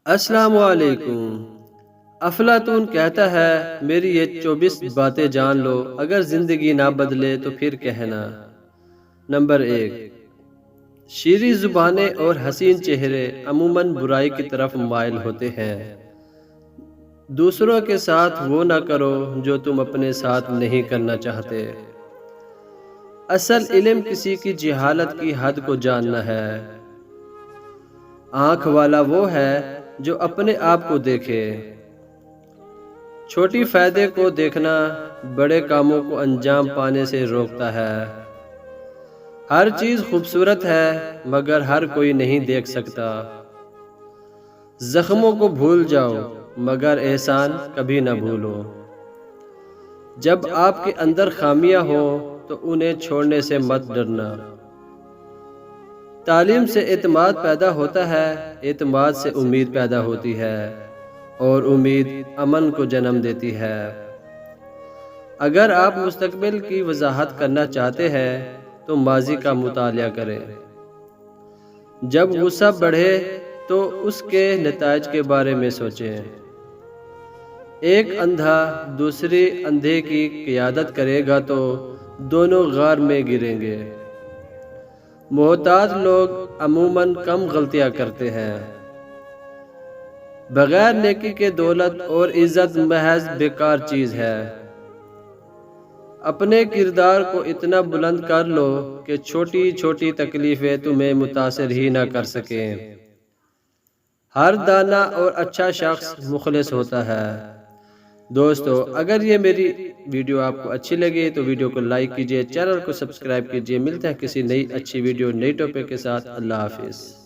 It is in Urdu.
السلام علیکم۔ افلاطون کہتا ہے میری یہ 24 باتیں جان لو، اگر زندگی نہ بدلے تو پھر کہنا۔ نمبر 1، شیریں زبانیں اور حسین چہرے عموماً برائی کی طرف مائل ہوتے ہیں۔ دوسروں کے ساتھ وہ نہ کرو جو تم اپنے ساتھ نہیں کرنا چاہتے۔ اصل علم کسی کی جہالت کی حد کو جاننا ہے۔ آنکھ والا وہ ہے جو اپنے آپ کو دیکھے۔ چھوٹی فائدے کو دیکھنا بڑے کاموں کو انجام پانے سے روکتا ہے۔ ہر چیز خوبصورت ہے مگر ہر کوئی نہیں دیکھ سکتا۔ زخموں کو بھول جاؤ مگر احسان کبھی نہ بھولو۔ جب آپ کے اندر خامیاں ہوں تو انہیں چھوڑنے سے مت ڈرنا۔ تعلیم سے اعتماد پیدا ہوتا ہے، اعتماد سے امید پیدا ہوتی ہے، اور امید امن کو جنم دیتی ہے۔ اگر آپ مستقبل کی وضاحت کرنا چاہتے ہیں تو ماضی کا مطالعہ کریں۔ جب غصہ بڑھے تو اس کے نتائج کے بارے میں سوچیں۔ ایک اندھا دوسری اندھے کی قیادت کرے گا تو دونوں غار میں گریں گے۔ محتاط لوگ عموماً کم غلطیاں کرتے ہیں۔ بغیر نیکی کے دولت اور عزت محض بیکار چیز ہے۔ اپنے کردار کو اتنا بلند کر لو کہ چھوٹی چھوٹی تکلیفیں تمہیں متاثر ہی نہ کر سکیں۔ ہر دانا اور اچھا شخص مخلص ہوتا ہے۔ دوستو، اگر یہ میری ویڈیو آپ کو اچھی لگے تو ویڈیو کو لائک کیجئے، چینل کو سبسکرائب کیجئے۔ ملتے ہیں کسی نئی اچھی ویڈیو نئی ٹاپک کے ساتھ۔ اللہ حافظ۔